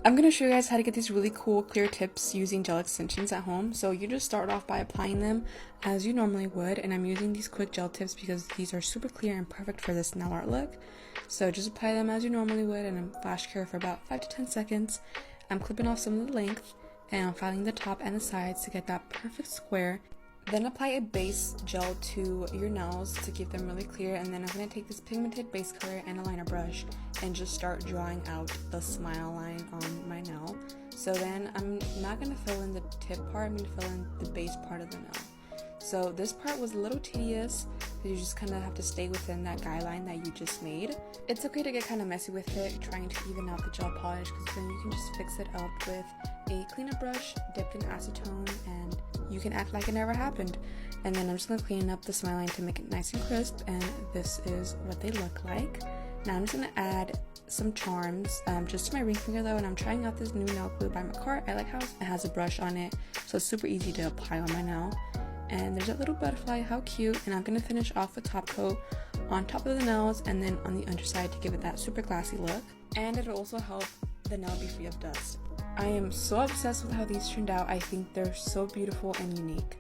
I'm going to show you guys how to get these really cool clear tips using gel extensions at home. So you just start off by applying them as you normally would, and I'm using these quick gel tips because these are super clear and perfect for this nail art look. So just apply them as you normally would, and I'm flash cure for about 5 to 10 seconds. I'm clipping off some of the length, and I'm filing the top and the sides to get that perfect square. Then apply a base gel to your nails to keep them really clear, and then I'm going to take this pigmented base color and a liner brush and just start drawing out the smile line on my nail. So then I'm not going to fill in the tip part, I'm going to fill in the base part of the nail. So this part was a little tedious because you just kind of have to stay within that guideline that you just made. It's okay to get kind of messy with it, trying to even out the gel polish, because then you can just fix it up with a cleaner brush dipped in acetone and you can act like it never happened. And then I'm just going to clean up the smile line to make it nice and crisp, and this is what they look like. Now I'm just going to add some charms just to my ring finger though, and I'm trying out this new nail glue by Macart. I like how it has a brush on it, so it's super easy to apply on my nail. And there's a little butterfly, how cute. And I'm going to finish off with top coat on top of the nails and then on the underside to give it that super classy look. And it'll also help the nail be free of dust. I am so obsessed with how these turned out. I think they're so beautiful and unique.